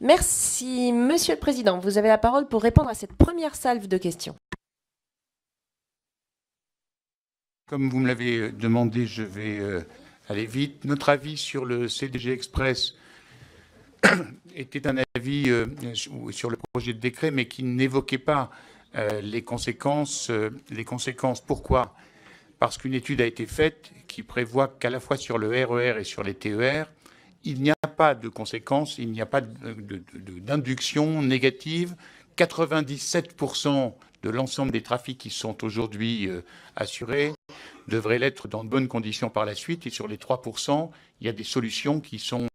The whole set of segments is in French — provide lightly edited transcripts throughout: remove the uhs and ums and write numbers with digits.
Merci, Monsieur le Président. Vous avez la parole pour répondre à cette première salve de questions. Comme vous me l'avez demandé, je vais aller vite. Notre avis sur le CDG Express était un avis sur le projet de décret, mais qui n'évoquait pas les conséquences. Pourquoi ? Parce qu'une étude a été faite qui prévoit qu'à la fois sur le RER et sur les TER, il n'y a pas de conséquences, il n'y a pas d'induction négative. 97% de l'ensemble des trafics qui sont aujourd'hui assurés devraient l'être dans de bonnes conditions par la suite. Et sur les 3%, il y a des solutions qui sont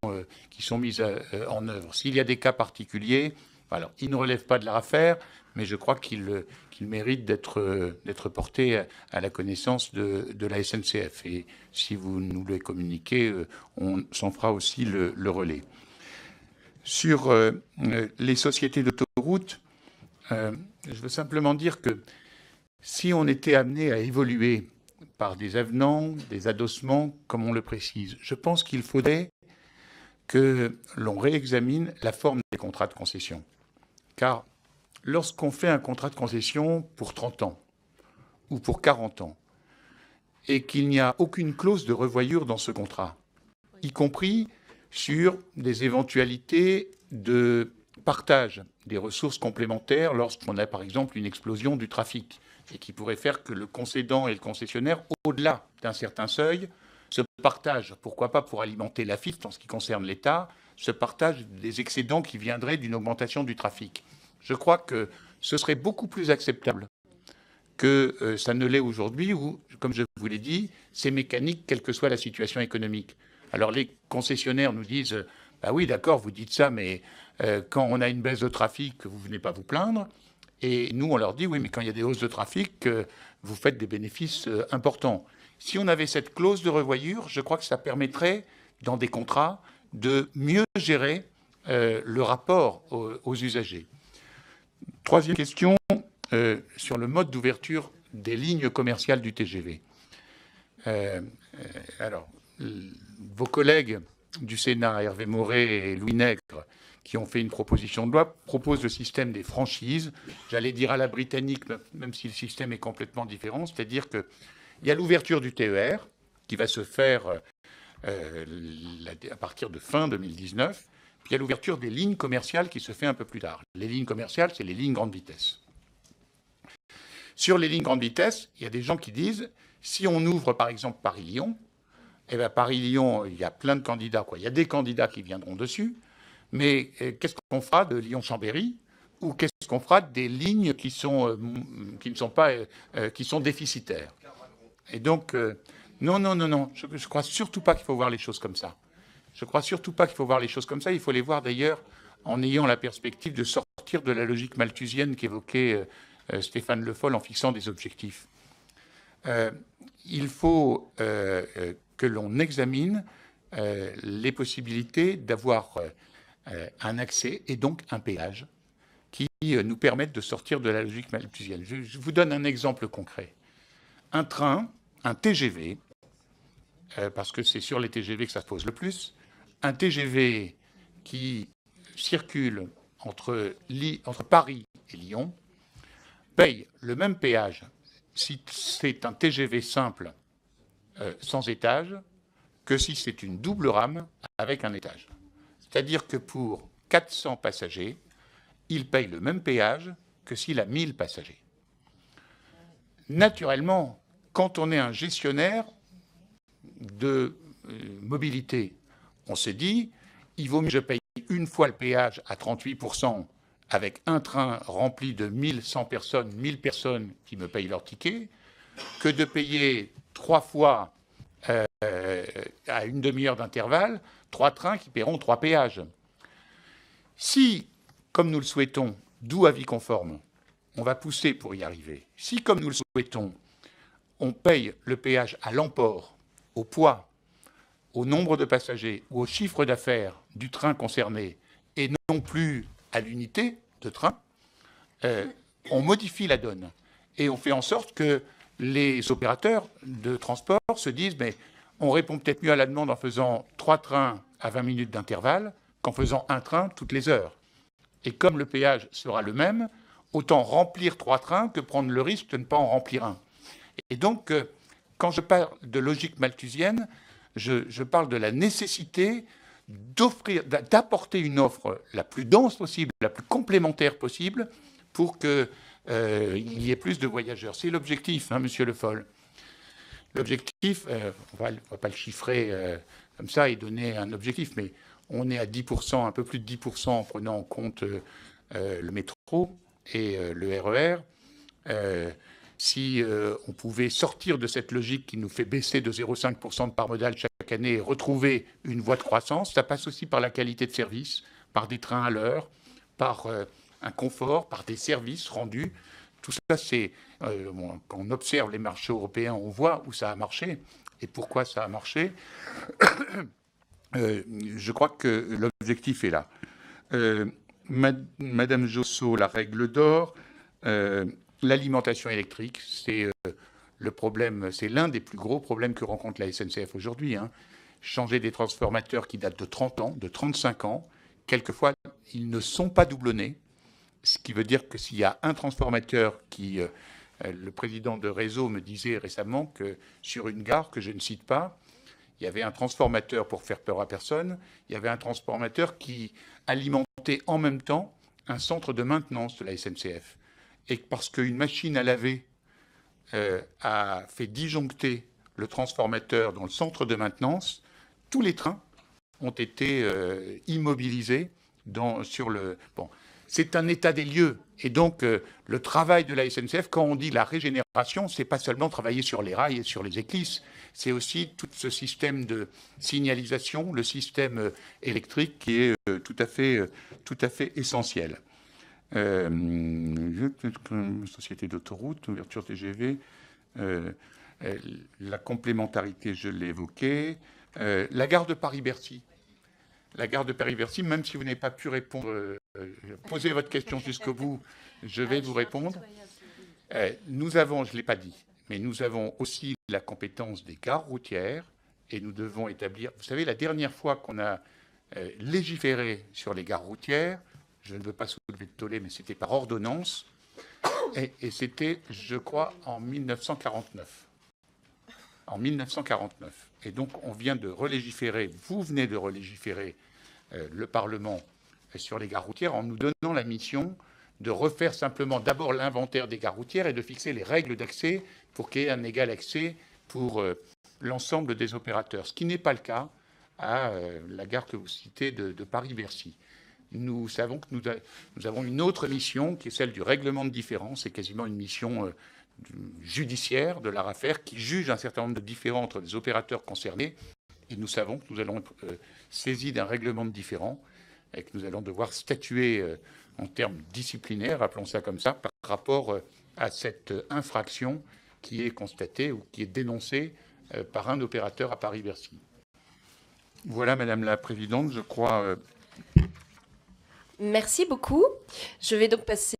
mises en œuvre. S'il y a des cas particuliers, alors ils ne relèvent pas de la affaire, mais je crois qu'ils méritent d'être portés à la connaissance de la SNCF. Et si vous nous le communiquez, on s'en fera aussi le relais. Sur les sociétés d'autoroutes, je veux simplement dire que si on était amené à évoluer par des avenants, des adossements, comme on le précise, je pense qu'il faudrait que l'on réexamine la forme des contrats de concession. Car lorsqu'on fait un contrat de concession pour 30 ans ou pour 40 ans, et qu'il n'y a aucune clause de revoyure dans ce contrat, y compris sur des éventualités de partage des ressources complémentaires lorsqu'on a par exemple une explosion du trafic et qui pourrait faire que le concédant et le concessionnaire, au-delà d'un certain seuil, se partagent, pourquoi pas pour alimenter l'AFIF en ce qui concerne l'État, se partagent des excédents qui viendraient d'une augmentation du trafic. Je crois que ce serait beaucoup plus acceptable que ça ne l'est aujourd'hui où, comme je vous l'ai dit, c'est mécanique quelle que soit la situation économique. Alors les concessionnaires nous disent « bah oui, d'accord, vous dites ça, mais quand on a une baisse de trafic, vous ne venez pas vous plaindre ». Et nous, on leur dit « oui, mais quand il y a des hausses de trafic, vous faites des bénéfices importants ». Si on avait cette clause de revoyure, je crois que ça permettrait, dans des contrats, de mieux gérer le rapport aux usagers. Troisième question, sur le mode d'ouverture des lignes commerciales du TGV. Alors, vos collègues du Sénat, Hervé Maurey et Louis Nègre, qui ont fait une proposition de loi, proposent le système des franchises, j'allais dire à la britannique, même si le système est complètement différent, c'est-à-dire qu'il y a l'ouverture du TER, qui va se faire à partir de fin 2019, puis il y a l'ouverture des lignes commerciales qui se fait un peu plus tard. Les lignes commerciales, c'est les lignes grande vitesse. Sur les lignes grande vitesse, il y a des gens qui disent, si on ouvre par exemple Paris-Lyon, eh bien Paris-Lyon, il y a plein de candidats, quoi. Il y a des candidats qui viendront dessus, mais qu'est-ce qu'on fera de Lyon-Chambéry ou qu'est-ce qu'on fera des lignes qui sont déficitaires? Et donc, non, je crois surtout pas qu'il faut voir les choses comme ça. Je crois surtout pas qu'il faut voir les choses comme ça. Il faut les voir d'ailleurs en ayant la perspective de sortir de la logique malthusienne qu'évoquait Stéphane Le Foll en fixant des objectifs. Il faut que l'on examine les possibilités d'avoir un accès et donc un péage qui nous permettent de sortir de la logique malthusienne. Je vous donne un exemple concret. Un train, un TGV, parce que c'est sur les TGV que ça se pose le plus, un TGV qui circule entre Paris et Lyon paye le même péage si c'est un TGV simple sans étage que si c'est une double rame avec un étage. C'est-à-dire que pour 400 passagers, il paye le même péage que s'il a 1000 passagers. Naturellement, quand on est un gestionnaire de mobilité, on se dit, il vaut mieux que je paye une fois le péage à 38% avec un train rempli de 1100 personnes, 1000 personnes qui me payent leur ticket, que de payer 3 fois à une demi-heure d'intervalle, 3 trains qui paieront 3 péages. Si, comme nous le souhaitons, d'où avis conforme, on va pousser pour y arriver. Si, comme nous le souhaitons, on paye le péage à l'emport, au poids, au nombre de passagers ou au chiffre d'affaires du train concerné et non plus à l'unité de train, on modifie la donne. Et on fait en sorte que les opérateurs de transport se disent mais on répond peut-être mieux à la demande en faisant 3 trains à 20 minutes d'intervalle qu'en faisant un train toutes les heures. Et comme le péage sera le même, autant remplir 3 trains que prendre le risque de ne pas en remplir un. Et donc, quand je parle de logique malthusienne, je parle de la nécessité d'apporter une offre la plus dense possible, la plus complémentaire possible, pour qu'il y ait plus de voyageurs. C'est l'objectif, hein, Monsieur Le Foll. L'objectif, on ne va pas le chiffrer comme ça et donner un objectif, mais on est à 10%, un peu plus de 10% en prenant en compte le métro et le RER. Si on pouvait sortir de cette logique qui nous fait baisser de 0,5% de part modale chaque année et retrouver une voie de croissance, ça passe aussi par la qualité de service, par des trains à l'heure, par un confort, par des services rendus. Tout ça, c'est quand on observe les marchés européens, on voit où ça a marché et pourquoi ça a marché. Je crois que l'objectif est là. Madame Josso, la règle d'or. L'alimentation électrique, c'est le problème, c'est l'un des plus gros problèmes que rencontre la SNCF aujourd'hui. Hein. Changer des transformateurs qui datent de 30 ans, de 35 ans, quelquefois, ils ne sont pas doublonnés, ce qui veut dire que s'il y a un transformateur qui... le président de réseau me disait récemment que sur une gare que je ne cite pas, il y avait un transformateur, pour faire peur à personne, il y avait un transformateur qui alimentait en même temps un centre de maintenance de la SNCF. Et parce qu'une machine à laver a fait disjoncter le transformateur dans le centre de maintenance, tous les trains ont été immobilisés sur le... Bon, c'est un état des lieux. Et donc, le travail de la SNCF, quand on dit la régénération, c'est pas seulement travailler sur les rails et sur les éclisses, c'est aussi tout ce système de signalisation, le système électrique qui est tout à fait essentiel. Société d'autoroute, ouverture TGV, la complémentarité, je l'ai évoqué. La gare de Paris-Bercy. La gare de Paris-Bercy, même si vous n'avez pas pu répondre, posez votre question jusqu'au bout, je vais vous répondre. Nous avons, je ne l'ai pas dit, mais nous avons aussi la compétence des gares routières et nous devons établir... Vous savez, la dernière fois qu'on a légiféré sur les gares routières, je ne veux pas soulever de tollé, mais c'était par ordonnance. Et c'était, je crois, en 1949. En 1949. Et donc, on vient de relégiférer, vous venez de relégiférer le Parlement sur les gares routières en nous donnant la mission de refaire simplement d'abord l'inventaire des gares routières et de fixer les règles d'accès pour qu'il y ait un égal accès pour l'ensemble des opérateurs. Ce qui n'est pas le cas à la gare que vous citez de Paris-Bercy. Nous savons que nous avons une autre mission qui est celle du règlement de différends. C'est quasiment une mission judiciaire de l'ARAFER qui juge un certain nombre de différends entre les opérateurs concernés. Et nous savons que nous allons être saisis d'un règlement de différends et que nous allons devoir statuer en termes disciplinaires, appelons ça comme ça, par rapport à cette infraction qui est constatée ou qui est dénoncée par un opérateur à Paris-Bercy. Voilà, Madame la Présidente, je crois... Merci beaucoup. Je vais donc passer